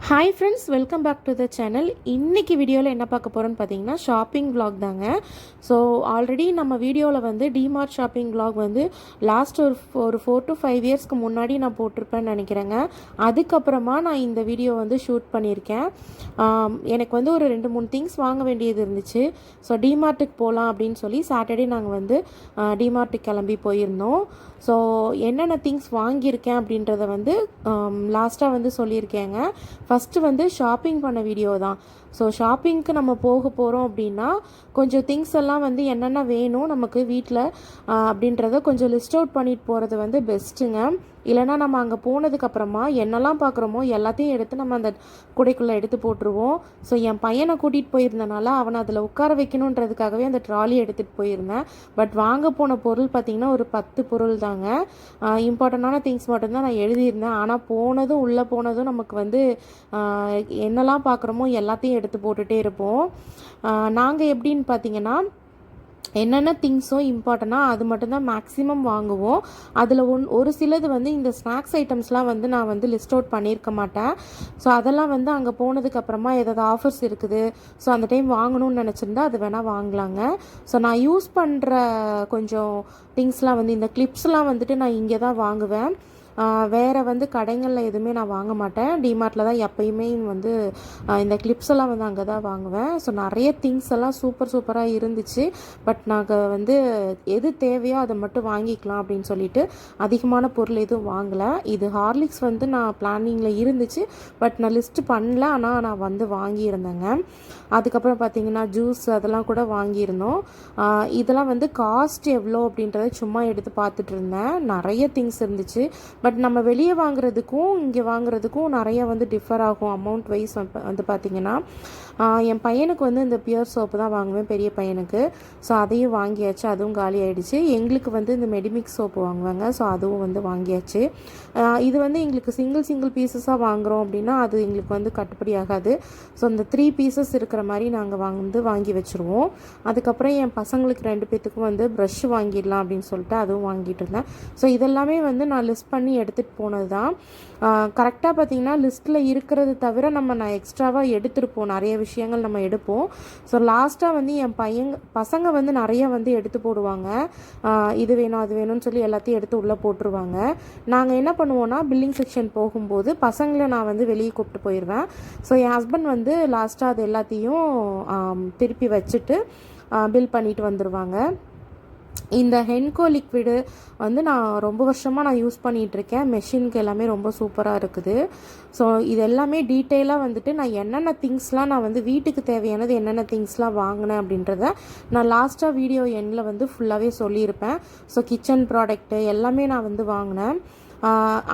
Hi friends, welcome back to the channel. இன்றைக்கி வீடியோவில் என்ன பார்க்க போகிறோன்னு பார்த்தீங்கன்னா ஷாப்பிங் vlog தாங்க. ஸோ ஆல்ரெடி நம்ம வீடியோவில் வந்து டிமார்ட் ஷாப்பிங் vlog வந்து லாஸ்ட் ஒரு 4 to 5 இயர்ஸ்க்கு முன்னாடி நான் போட்டிருப்பேன்னு நினைக்கிறேங்க. அதுக்கப்புறமா நான் இந்த வீடியோ வந்து ஷூட் பண்ணியிருக்கேன். எனக்கு வந்து ஒரு 2-3 திங்ஸ் வாங்க வேண்டியது இருந்துச்சு. ஸோ டிமார்ட்டுக்கு போகலாம் அப்படின்னு சொல்லி சாட்டர்டே நாங்கள் வந்து டிமார்ட்டுக்கு கிளம்பி போயிருந்தோம். ஸோ என்னென்ன திங்ஸ் வாங்கியிருக்கேன் அப்படின்றத வந்து லாஸ்ட்டாக வந்து சொல்லியிருக்கேங்க. ஃபஸ்ட்டு வந்து ஷாப்பிங் பண்ண வீடியோ தான். ஸோ ஷாப்பிங்க்கு நம்ம போக போகிறோம் அப்படின்னா கொஞ்சம் திங்ஸ் எல்லாம் வந்து என்னென்ன வேணும் நமக்கு வீட்டில் அப்படின்றத கொஞ்சம் லிஸ்ட் அவுட் பண்ணிட்டு போகிறது வந்து பெஸ்ட்டுங்க. இல்லைனா நம்ம அங்கே போனதுக்கப்புறமா என்னெல்லாம் பார்க்குறோமோ எல்லாத்தையும் எடுத்து நம்ம அந்த குடைக்குள்ளே எடுத்து போட்டுருவோம். ஸோ என் பையனை கூட்டிகிட்டு போயிருந்தனால அவனை அதில் உட்கார வைக்கணுன்றதுக்காகவே அந்த ட்ராலி எடுத்துகிட்டு போயிருந்தேன். பட் வாங்க போன பொருள் பார்த்திங்கன்னா ஒரு 10 பொருள் தாங்க. இம்பார்ட்டண்டான திங்ஸ் மட்டும்தான் நான் எழுதியிருந்தேன். ஆனால் போனதும் உள்ளே போனதும் நமக்கு வந்து என்னெல்லாம் பார்க்குறோமோ எல்லாத்தையும் எடுத்து போட்டுகிட்டே இருப்போம். நாங்கள் எப்படின்னு பார்த்தீங்கன்னா என்னென்ன திங்ஸோ இம்பார்ட்டண்ட்டாக அது மட்டும்தான் மேக்ஸிமம் வாங்குவோம். அதில் ஒரு சிலது வந்து இந்த ஸ்நாக்ஸ் ஐட்டம்ஸ்லாம் வந்து நான் வந்து லிஸ்ட் அவுட் பண்ணியிருக்க மாட்டேன். ஸோ அதெல்லாம் வந்து அங்கே போனதுக்கப்புறமா ஏதாவது ஆஃபர்ஸ் இருக்குது, ஸோ அந்த டைம் வாங்கணும்னு நினச்சிருந்தா அது வேணால் வாங்கலாங்க. ஸோ நான் யூஸ் பண்ணுற கொஞ்சம் திங்ஸ்லாம் வந்து இந்த கிளிப்ஸ்லாம் வந்துட்டு நான் இங்கே தான் வாங்குவேன். வேறு வந்து கடைகளில் எதுவுமே நான் வாங்க மாட்டேன். டிமார்ட்டில் தான் எப்பயுமே வந்து இந்த கிளிப்ஸ் எல்லாம் வந்து அங்கே தான் வாங்குவேன். ஸோ நிறைய திங்ஸ் எல்லாம் சூப்பராக இருந்துச்சு. பட் நாங்கள் வந்து எது தேவையோ அதை மட்டும் வாங்கிக்கலாம் அப்படின்னு சொல்லிட்டு அதிகமான பொருள் எதுவும் வாங்கலை. இது ஹார்லிக்ஸ் வந்து நான் பிளானிங்கில் இருந்துச்சு, பட் நான் லிஸ்ட்டு பண்ணல. ஆனால் நான் வந்து வாங்கியிருந்தேங்க. அதுக்கப்புறம் பார்த்திங்கன்னா ஜூஸ் அதெல்லாம் கூட வாங்கியிருந்தோம். இதெல்லாம் வந்து காஸ்ட் எவ்வளோ அப்படின்றத சும்மா எடுத்து பார்த்துட்டு இருந்தேன். நிறைய திங்ஸ் இருந்துச்சு. பட் நம்ம வெளியே வாங்குறதுக்கும் இங்கே வாங்குறதுக்கும் நிறைய வந்து டிஃபர் ஆகும் அமௌண்ட் வைஸ் வந்து பார்த்திங்கன்னா. என் பையனுக்கு வந்து இந்த பியர் சோப்பு தான் வாங்குவேன், பெரிய பையனுக்கு. ஸோ அதையும் வாங்கியாச்சு, அதுவும் காலி ஆகிடுச்சு. எங்களுக்கு வந்து இந்த மெடிமிக்ஸ் சோப்பு வாங்குவாங்க, ஸோ அதுவும் வந்து வாங்கியாச்சு. இது வந்து எங்களுக்கு சிங்கிள் பீசஸாக வாங்குகிறோம் அப்படின்னா அது எங்களுக்கு வந்து கட்டுப்படி ஆகாது. ஸோ இந்த 3 பீசஸ் இருக்கிற மாதிரி நாங்கள் வாங்கி வச்சுருவோம். அதுக்கப்புறம் என் பசங்களுக்கு 2 பேத்துக்கும் வந்து ப்ரஷ் வாங்கிடலாம் அப்படின்னு சொல்லிட்டு அதுவும் வாங்கிட்டு இருந்தேன். ஸோ இதெல்லாமே வந்து நான் லிஸ்ட் பண்ணி எடுத்துகிட்டு போனது தான். கரெக்டாக பார்த்திங்கன்னா லிஸ்ட்டில் இருக்கிறது தவிர நான் எக்ஸ்ட்ராவாக எடுத்துருப்போம், நிறைய விஷயங்கள் நம்ம எடுப்போம். ஸோ லாஸ்ட்டாக வந்து என் பசங்க வந்து நிறைய வந்து எடுத்து போடுவாங்க. இது வேணும் அது வேணும்னு சொல்லி எல்லாத்தையும் எடுத்து உள்ளே போட்டுருவாங்க. நாங்கள் என்ன பண்ணுவோன்னா பில்லிங் செக்ஷன் போகும்போது பசங்களை நான் வந்து வெளியே கூப்பிட்டு போயிடுவேன். ஸோ என் ஹஸ்பண்ட் வந்து லாஸ்ட்டாக அது எல்லாத்தையும் திருப்பி வச்சுட்டு பில் பண்ணிட்டு வந்துடுவாங்க. இந்த ஹென்கோ லிக்விடு வந்து நான் ரொம்ப வருஷமாக நான் யூஸ் பண்ணிகிட்ருக்கேன். மெஷினுக்கு எல்லாமே ரொம்ப சூப்பராக இருக்குது. ஸோ இது எல்லாமே டீட்டெயிலாக வந்துட்டு நான் என்னென்ன திங்ஸ்லாம் நான் வந்து வீட்டுக்கு தேவையானது என்னென்ன திங்ஸ்லாம் வாங்கினேன் அப்படின்றத நான் லாஸ்ட்டாக வீடியோ எண்டில் வந்து ஃபுல்லாகவே சொல்லியிருப்பேன். ஸோ கிச்சன் ப்ராடக்ட்டு எல்லாமே நான் வந்து வாங்கினேன்.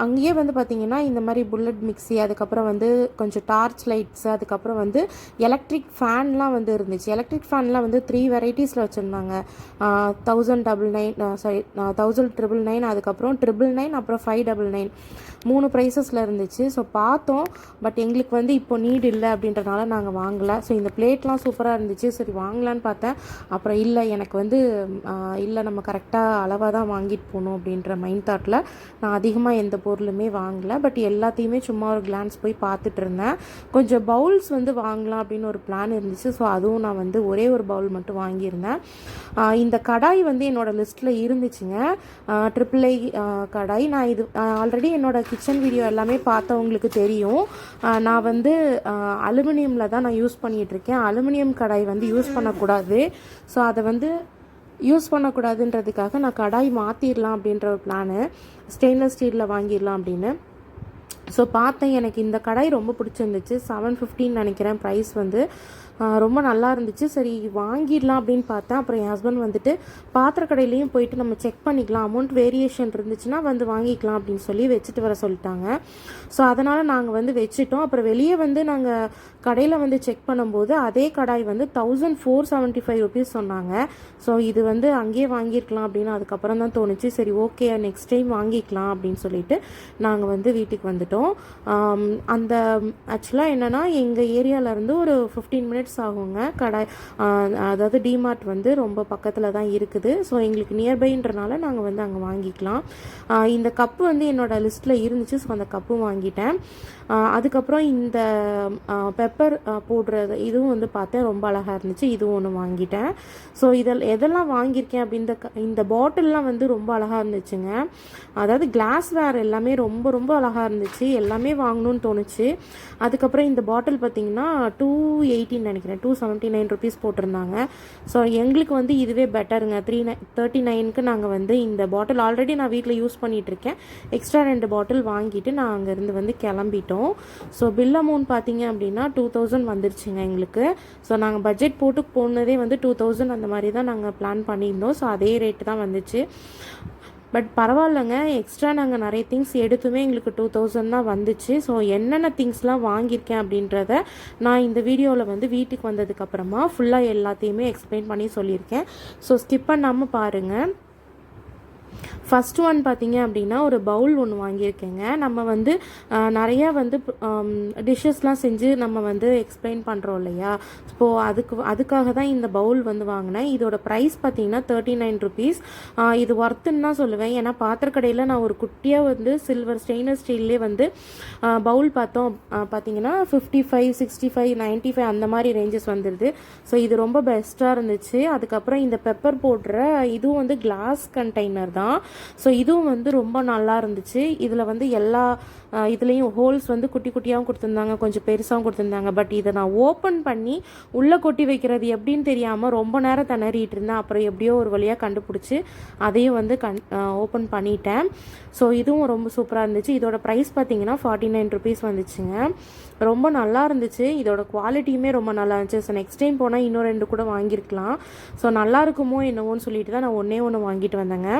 அங்கேயே வந்து பார்த்திங்கன்னா இந்த மாதிரி புல்லட் மிக்ஸி, அதுக்கப்புறம் வந்து கொஞ்சம் டார்ச் லைட்ஸு, அதுக்கப்புறம் வந்து எலக்ட்ரிக் ஃபேன்லாம் வந்து இருந்துச்சு. எலக்ட்ரிக் ஃபேன்லாம் வந்து 3 வெரைட்டிஸில் வச்சுருந்தாங்க. 1099, அதுக்கப்புறம் 999, அப்புறம் 599, 3 ப்ரைஸஸில் இருந்துச்சு. ஸோ பார்த்தோம், பட் எங்களுக்கு வந்து இப்போ நீட் இல்லை அப்படின்றனால நாங்கள் வாங்கலை. ஸோ இந்த பிளேட்லாம் சூப்பராக இருந்துச்சு, சரி வாங்கலான்னு பார்த்தேன். அப்புறம் இல்லை, எனக்கு வந்து இல்லை, நம்ம கரெக்டாக அளவாக தான் வாங்கிட்டு போகணும் அப்படின்ற மைண்ட் தாட்டில் நான் அதிகமாக எந்த பொருளுமே வாங்கலை. பட் எல்லாத்தையுமே சும்மா ஒரு கிளான்ஸ் போய் பார்த்துட்டு இருந்தேன். கொஞ்சம் பவுல்ஸ் வந்து வாங்கலாம் அப்படின்னு ஒரு பிளான் இருந்துச்சு. ஸோ அதுவும் நான் வந்து ஒரே ஒரு பவுல் மட்டும் வாங்கியிருந்தேன். இந்த கடாய் வந்து என்னோடய லிஸ்ட்டில் இருந்துச்சுங்க, AAA கடாய். நான் இது ஆல்ரெடி என்னோடய கிச்சன் வீடியோ எல்லாமே பார்த்தவங்களுக்கு தெரியும். நான் வந்து அலுமினியமில் தான் நான் யூஸ் பண்ணிகிட்ருக்கேன். அலுமினியம் கடாய் வந்து யூஸ் பண்ணக்கூடாது. ஸோ அதை வந்து யூஸ் பண்ணக்கூடாதுன்றதுக்காக நான் கடாய் மாற்றிடலாம் அப்படின்ற ஒரு பிளானு, ஸ்டெயின்லெஸ் ஸ்டீலில் வாங்கிடலாம் அப்படின்னு. ஸோ பார்த்தேன், எனக்கு இந்த கடாய் ரொம்ப பிடிச்சிருந்துச்சு. 750 நினைக்கிறேன் ப்ரைஸ் வந்து. ரொம்ப நல்லா இருந்துச்சு. சரி வாங்கிடலாம் அப்படின்னு பார்த்தேன். அப்புறம் என் ஹஸ்பண்ட் வந்துட்டு பாத்திர கடையிலையும் போயிட்டு நம்ம செக் பண்ணிக்கலாம், அமௌண்ட் வேரியேஷன் இருந்துச்சுன்னா வந்து வாங்கிக்கலாம் அப்படின்னு சொல்லி வச்சுட்டு வர சொல்லிட்டாங்க. ஸோ அதனால் நாங்கள் வந்து வச்சுட்டோம். அப்புறம் வெளியே வந்து நாங்கள் கடையில் வந்து செக் பண்ணும்போது அதே கடாய் வந்து 1475 ருபீஸ் சொன்னாங்க. ஸோ இது வந்து அங்கேயே வாங்கியிருக்கலாம் அப்படின்னு அதுக்கப்புறம் தான் தோணுச்சு. சரி ஓகே, நெக்ஸ்ட் டைம் வாங்கிக்கலாம் அப்படின்னு சொல்லிட்டு நாங்கள் வந்து வீட்டுக்கு வந்துட்டோம். அந்த ஆக்சுவலாக என்னென்னா எங்கள் ஏரியாவிலேருந்து ஒரு 15 மினிட்ஸ் மினிட்ஸ் ஆகுங்க. அதாவது டிமார்ட் வந்து ரொம்ப பக்கத்தில் தான் இருக்குது. ஸோ எங்களுக்கு நியர்பைன்றனால நாங்கள் வந்து அங்கே வாங்கிக்கலாம். இந்த கப்பு வந்து என்னோடய லிஸ்ட்டில் இருந்துச்சு. ஸோ அந்த கப்பும் வாங்கிட்டேன். அதுக்கப்புறம் இந்த பெப்பர் போடுறது இதுவும் வந்து பார்த்தேன், ரொம்ப அழகாக இருந்துச்சு. இதுவும் ஒன்று வாங்கிட்டேன். ஸோ எதெல்லாம் வாங்கியிருக்கேன் அப்படின்ற இந்த பாட்டில்லாம் வந்து ரொம்ப அழகாக இருந்துச்சுங்க. அதாவது கிளாஸ் வேர் எல்லாமே ரொம்ப ரொம்ப அழகாக இருந்துச்சு. எல்லாமே வாங்கணும்னு தோணுச்சு. அதுக்கப்புறம் இந்த பாட்டில் பார்த்திங்கன்னா 280 நினைக்கிறேன், 279 ருபீஸ் போட்டிருந்தாங்க. ஸோ எங்களுக்கு வந்து இதுவே பெட்டருங்க. 339க்கு நாங்கள் வந்து இந்த பாட்டில் ஆல்ரெடி நான் வீட்டில் யூஸ் பண்ணிகிட்ருக்கேன். எக்ஸ்ட்ரா 2 பாட்டில் வாங்கிட்டு நான் அங்கேருந்து வந்து கிளம்பிட்டோம். ஸோ பில் அமௌண்ட் பார்த்தீங்க அப்படின்னா 2000 வந்துருச்சுங்க எங்களுக்கு. ஸோ நாங்கள் பட்ஜெட் போட்டு போனதே வந்து 2000 அந்த மாதிரி தான் நாங்கள் பிளான் பண்ணியிருந்தோம். ஸோ அதே ரேட்டு தான் வந்துச்சு. பட் பரவாயில்லைங்க, எக்ஸ்ட்ரா நாங்கள் நிறைய திங்ஸ் எடுத்துமே எங்களுக்கு 2000 தான் வந்துச்சு. ஸோ என்னென்ன திங்ஸ்லாம் வாங்கியிருக்கேன் அப்படின்றத நான் இந்த வீடியோவில் வந்து வீட்டுக்கு வந்ததுக்கப்புறமா ஃபுல்லாக எல்லாத்தையுமே எக்ஸ்பிளைன் பண்ணி சொல்லியிருக்கேன். ஸோ ஸ்கிப் பண்ணாமல் பாருங்கள். ஃபஸ்ட் ஒன் பார்த்தீங்க அப்படின்னா ஒரு பவுல் ஒன்று வாங்கியிருக்கேங்க. நம்ம வந்து நிறையா வந்து டிஷ்ஷஸ்லாம் செஞ்சு நம்ம வந்து எக்ஸ்பிளைன் பண்ணுறோம் இல்லையா. ஸோ அதுக்காக தான் இந்த பவுல் வந்து வாங்கினேன். இதோட ப்ரைஸ் பார்த்தீங்கன்னா 39 ருபீஸ். இது ஒர்த்துன்னு தான் சொல்லுவேன். ஏன்னா பாத்திரக்கடையில் நான் ஒரு குட்டியாக வந்து சில்வர் ஸ்டெயின்லெஸ் ஸ்டீல்லே வந்து பவுல் பார்த்தீங்கன்னா 55, 65, 95 அந்த மாதிரி ரேஞ்சஸ் வந்துடுது. ஸோ இது ரொம்ப பெஸ்ட்டாக இருந்துச்சு. அதுக்கப்புறம் இந்த பெப்பர் போடுற இதுவும் வந்து கிளாஸ் கண்டெய்னர் தான். ஸோ இதுவும் வந்து ரொம்ப நல்லா இருந்துச்சு. இதில் வந்து எல்லா இதுலேயும் ஹோல்ஸ் வந்து குட்டி குட்டியாகவும் கொடுத்துருந்தாங்க, கொஞ்சம் பெருசாகவும் கொடுத்துருந்தாங்க. பட் இதை நான் ஓப்பன் பண்ணி உள்ளே கொட்டி வைக்கிறது எப்படின்னு தெரியாமல் ரொம்ப நேரம் திணறிட்டு இருந்தேன். அப்புறம் எப்படியோ ஒரு வழியாக கண்டுபிடிச்சி அதையும் வந்து ஓப்பன் பண்ணிட்டேன். ஸோ இதுவும் ரொம்ப சூப்பராக இருந்துச்சு. இதோட ப்ரைஸ் பார்த்தீங்கன்னா 49 ருபீஸ் வந்துச்சுங்க. ரொம்ப நல்லா இருந்துச்சு. இதோட குவாலிட்டியுமே ரொம்ப நல்லா இருந்துச்சு. ஸோ நெக்ஸ்ட் டைம் போனால் இன்னும் 2 கூட வாங்கியிருக்கலாம். ஸோ நல்லா இருக்குமோ என்னவோன்னு சொல்லிட்டு தான் நான் ஒன்று வாங்கிட்டு வந்தேங்க.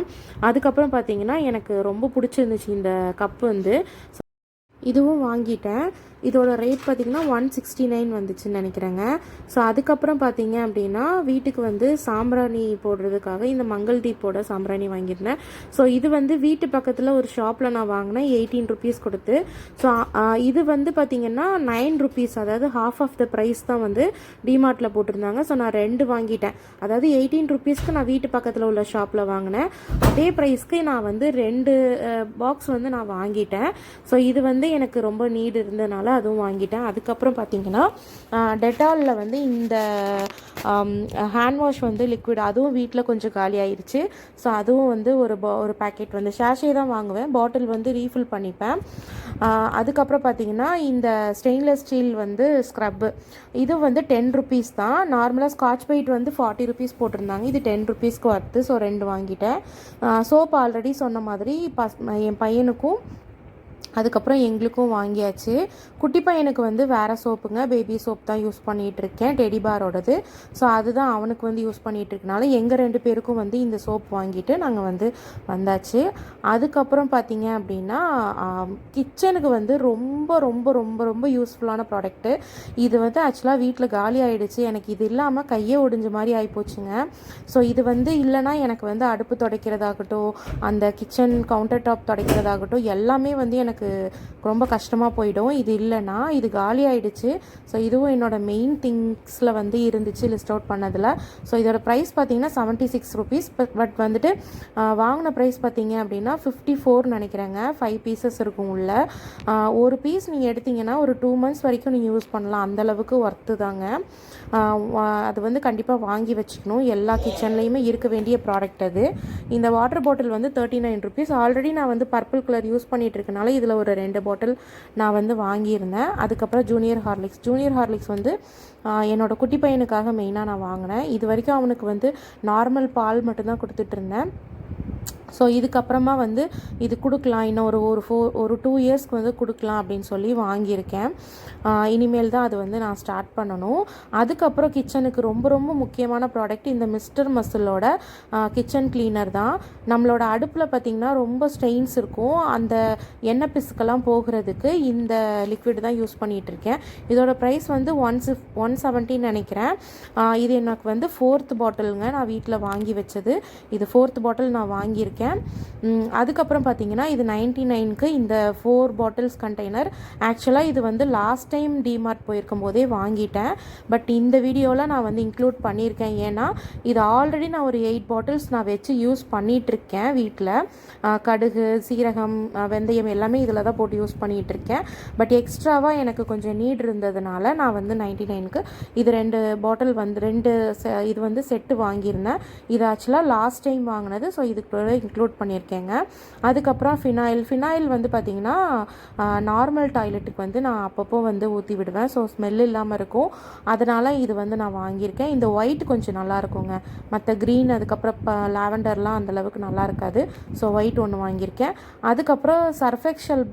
அதுக்கப்புறம் பார்த்தீங்கன்னா எனக்கு ரொம்ப பிடிச்சிருந்துச்சு இந்த கப்பு வந்து. இதுவும் வாங்கிட்டேன். இதோட ரேட் பார்த்திங்கன்னா 169 வந்துச்சுன்னு நினைக்கிறேங்க. ஸோ அதுக்கப்புறம் பார்த்தீங்க அப்படின்னா வீட்டுக்கு வந்து சாம்பிராணி போடுறதுக்காக இந்த மங்கள் தீப்போட சாம்பிராணி வாங்கியிருந்தேன். ஸோ இது வந்து வீட்டு பக்கத்தில் ஒரு ஷாப்பில் நான் வாங்கினேன் 18 ருபீஸ் கொடுத்து. ஸோ இது வந்து பார்த்திங்கன்னா 9 ருபீஸ், அதாவது ஹாஃப் ஆஃப் த ப்ரைஸ் தான் வந்து டிமார்ட்டில் போட்டிருந்தாங்க. ஸோ நான் 2 வாங்கிட்டேன். அதாவது 18 ருபீஸ்க்கு நான் வீட்டு பக்கத்தில் உள்ள ஷாப்பில் வாங்கினேன். அதே ப்ரைஸ்க்கு நான் வந்து 2 பாக்ஸ் வந்து நான் வாங்கிட்டேன். ஸோ இது வந்து எனக்கு ரொம்ப நீடு இருந்ததுனால அதுவும் வாங்கிட்டேன். அதுக்கப்புறம் பார்த்தீங்கன்னா டெட்டாலில் வந்து இந்த ஹேண்ட் வாஷ் வந்து லிக்விட் அதுவும் வீட்டில் கொஞ்சம் காலி ஆயிடுச்சு. ஸோ அதுவும் வந்து ஒரு பேக்கெட் வந்து ஷாஷே தான் வாங்குவேன், பாட்டில் வந்து ரீஃபில் பண்ணிப்பேன். அதுக்கப்புறம் பார்த்தீங்கன்னா இந்த ஸ்டெயின்லெஸ் ஸ்டீல் வந்து ஸ்க்ரப்பு இது வந்து 10 ருபீஸ் தான். நார்மலாக ஸ்காட்ச் பைட் வந்து 40 ருபீஸ் போட்டிருந்தாங்க. இது 10 ருபீஸ்க்கு வருது. ஸோ 2 வாங்கிட்டேன். சோப் ஆல்ரெடி சொன்ன மாதிரி என் பையனுக்கும் அதுக்கப்புறம் எங்களுக்கும் வாங்கியாச்சு. குட்டி பையனுக்கு வந்து வேறு சோப்புங்க, பேபி சோப் தான் யூஸ் பண்ணிகிட்ருக்கேன், டெடி பாரோடது. ஸோ அதுதான் அவனுக்கு வந்து யூஸ் பண்ணிகிட்ருக்கனால எங்கள் 2 பேருக்கும் வந்து இந்த சோப் வாங்கிட்டு நாங்கள் வந்து வந்தாச்சு. அதுக்கப்புறம் பார்த்திங்க அப்படின்னா கிச்சனுக்கு வந்து ரொம்ப ரொம்ப ரொம்ப ரொம்ப யூஸ்ஃபுல்லான ப்ராடக்ட்டு. இது வந்து ஆக்சுவலாக வீட்டில் காலி ஆகிடுச்சு. எனக்கு இது இல்லாமல் கையே ஒடிஞ்ச மாதிரி ஆகிப்போச்சுங்க. ஸோ இது வந்து இல்லைனா எனக்கு வந்து அடுப்பு துடைக்கிறதாகட்டும், அந்த கிச்சன் கவுண்டர் டாப் துடைக்கிறதாகட்டும் எல்லாமே வந்து எனக்கு ரொம்ப கஷ்டமாக போயிடும். இது இல்லைனா இது காலி ஆகிடுச்சு. ஸோ இதுவும் என்னோடய மெயின் திங்ஸில் வந்து இருந்துச்சு லிஸ்ட் அவுட் பண்ணதில். ஸோ இதோட ப்ரைஸ் பார்த்திங்கன்னா 76 ருபீஸ். பட் வந்துட்டு வாங்கின ப்ரைஸ் பார்த்திங்க அப்படின்னா 54 நினைக்கிறேங்க. 5 பீசஸ் இருக்கும் உள்ள. ஒரு பீஸ் நீங்கள் எடுத்திங்கன்னா ஒரு 2 months வரைக்கும் நீங்கள் யூஸ் பண்ணலாம். அந்தளவுக்கு ஒர்த்து தாங்க. அது வந்து கண்டிப்பாக வாங்கி வச்சுக்கணும். எல்லா கிச்சன்லேயுமே இருக்க வேண்டிய ப்ராடக்ட் அது. இந்த வாட்டர் பாட்டில் வந்து 39 ருபீஸ். ஆல்ரெடி நான் வந்து பர்பிள் கலர் யூஸ் பண்ணிகிட்டு இருக்கனால இதில் ஒரு 2 பாட்டில் நான் வந்து வாங்கியிருந்தேன். அதுக்கப்புறம் ஜூனியர் ஹார்லிக்ஸ் வந்து என்னோடய குட்டி பையனுக்காக மெயினாக நான் வாங்கினேன். இது வரைக்கும் அவனுக்கு வந்து நார்மல் பால் மட்டும்தான் கொடுத்துட்ருந்தேன். ஸோ இதுக்கப்புறமா வந்து இது கொடுக்கலாம், இன்னும் ஒரு 2 இயர்ஸ்க்கு வந்து கொடுக்கலாம் அப்படின்னு சொல்லி வாங்கியிருக்கேன். இனிமேல் தான் அது வந்து நான் ஸ்டார்ட் பண்ணணும். அதுக்கப்புறம் கிச்சனுக்கு ரொம்ப ரொம்ப முக்கியமான ப்ராடக்ட் இந்த மிஸ்டர் மசிலோட கிச்சன் கிளீனர் தான். நம்மளோட அடுப்பில் பார்த்திங்கன்னா ரொம்ப ஸ்டெயின்ஸ் இருக்கும். அந்த எண்ணெய் பிசுக்கெல்லாம் போகிறதுக்கு இந்த லிக்விட் தான் யூஸ் பண்ணிகிட்ருக்கேன். இதோட ப்ரைஸ் வந்து 170 நினைக்கிறேன். இது எனக்கு வந்து 4th பாட்டிலுங்க. நான் வீட்டில் வாங்கி வச்சது. இது 4th பாட்டில் நான் வாங்கியிருக்கேன். வாங்கியிருக்கேன். அதுக்கப்புறம் பார்த்தீங்கன்னா இது 99க்கு இந்த 4 பாட்டில்ஸ் கண்டெய்னர். ஆக்சுவலாக இது வந்து லாஸ்ட் டைம் டிமார்ட் போயிருக்கும் போதே வாங்கிட்டேன். பட் இந்த வீடியோவில் நான் வந்து இன்க்ளூட் பண்ணியிருக்கேன். ஏன்னா இது ஆல்ரெடி நான் ஒரு 8 பாட்டில்ஸ் நான் வச்சு யூஸ் பண்ணிகிட்ருக்கேன் வீட்டில். கடுகு, சீரகம், வெந்தயம் எல்லாமே இதில் தான் போட்டு யூஸ் பண்ணிகிட்ருக்கேன். பட் எக்ஸ்ட்ராவாக எனக்கு கொஞ்சம் நீட் இருந்ததுனால நான் வந்து 99க்கு இது 2 பாட்டில் வந்து இது வந்து செட்டு வாங்கியிருந்தேன். இது ஆக்சுவலாக லாஸ்ட் டைம் வாங்கினது. ஸோ இதுக்குள்ளே இன்க்ளூட் பண்ணியிருக்கேங்க. அதுக்கப்புறம் ஃபினாயில் வந்து பார்த்திங்கன்னா நார்மல் டாய்லெட்டுக்கு வந்து நான் அப்பப்போ வந்து ஊற்றி விடுவேன். ஸோ ஸ்மெல் இல்லாமல் இருக்கும். அதனால் இது வந்து நான் வாங்கியிருக்கேன். இந்த ஒயிட் கொஞ்சம் நல்லா இருக்குங்க. மற்ற க்ரீன் அதுக்கப்புறம் லாவெண்டர்லாம் அந்தளவுக்கு நல்லா இருக்காது. ஸோ ஒயிட் ஒன்று வாங்கியிருக்கேன். அதுக்கப்புறம் சர்ஃபெக்ஷல்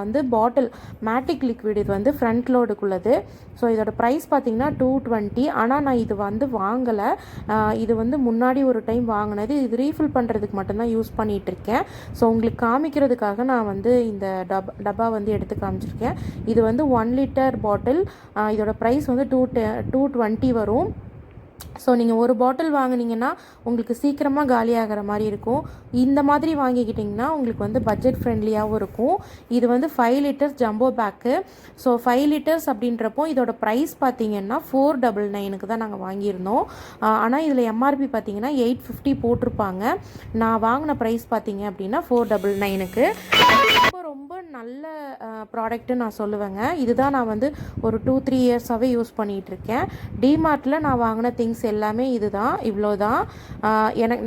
வந்து பாட்டில் மேட்டிக் லிக்விட், இது வந்து ஃப்ரண்ட் லோடுக்குள்ளது. ஸோ இதோட ப்ரைஸ் பார்த்திங்கன்னா 220. ஆனால் நான் இது வந்து வாங்கலை. இது வந்து முன்னாடி ஒரு டைம் வாங்கினது. இது ரீஃபில் பண்ணுறதுக்கு மட்டும்தான் யூஸ் பண்ணிகிட்ருக்கேன். ஸோ உங்களுக்கு காமிக்கிறதுக்காக நான் வந்து இந்த டப்பா வந்து எடுத்து காமிச்சிருக்கேன். இது வந்து 1 லிட்டர் பாட்டில். இதோட ப்ரைஸ் வந்து 220 வரும். ஸோ நீங்கள் ஒரு பாட்டில் வாங்கினீங்கன்னா உங்களுக்கு சீக்கிரமாக காலியாகிற மாதிரி இருக்கும். இந்த மாதிரி வாங்கிக்கிட்டிங்கன்னா உங்களுக்கு வந்து பட்ஜெட் ஃப்ரெண்ட்லியாகவும் இருக்கும். இது வந்து 5 litres jumbo pack. So 5 litres அப்படின்றப்போ இதோட ப்ரைஸ் பார்த்திங்கன்னா 499க்கு தான் நாங்கள் வாங்கியிருந்தோம். ஆனால் இதில் எம்ஆர்பி பார்த்திங்கன்னா 850 போட்டிருப்பாங்க. நான் வாங்கின ப்ரைஸ் பார்த்திங்க அப்படின்னா 499க்கு. ரொம்ப நல்ல ப்ராடக்ட்டு நான் சொல்லுவேங்க. இதுதான் நான் வந்து ஒரு 2-3 இயர்ஸாகவே யூஸ் பண்ணிகிட்ருக்கேன். டிமார்ட்டில் நான் வாங்கின திங்ஸ் எல்லாமே இதுதான், இவ்வளோதான்.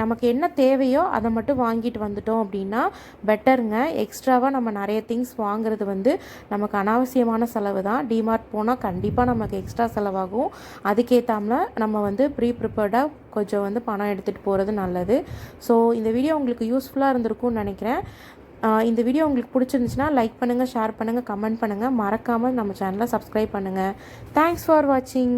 நமக்கு என்ன தேவையோ அதை மட்டும் வாங்கிட்டு வந்துட்டோம் அப்படின்னா பெட்டருங்க. எக்ஸ்ட்ராவாக நம்ம நிறைய திங்ஸ் வாங்குறது வந்து நமக்கு அனாவசியமான செலவு தான். டிமார்ட் போனால் கண்டிப்பாக நமக்கு எக்ஸ்ட்ரா செலவாகும். அதுக்கேற்றாமல் நம்ம வந்து ப்ரிப்பேர்டாக கொஞ்சம் வந்து பணம் எடுத்துகிட்டு போகிறது நல்லது. ஸோ இந்த வீடியோ உங்களுக்கு யூஸ்ஃபுல்லாக இருந்திருக்கும்னு நினைக்கிறேன். இந்த வீடியோ உங்களுக்கு பிடிச்சிருந்துச்சுன்னா லைக் பண்ணுங்கள், ஷேர் பண்ணுங்கள், கமெண்ட் பண்ணுங்கள். மறக்காமல் நம்ம சேனலை சப்ஸ்கிரைப் பண்ணுங்கள். தேங்க்ஸ் ஃபார் வாட்சிங்.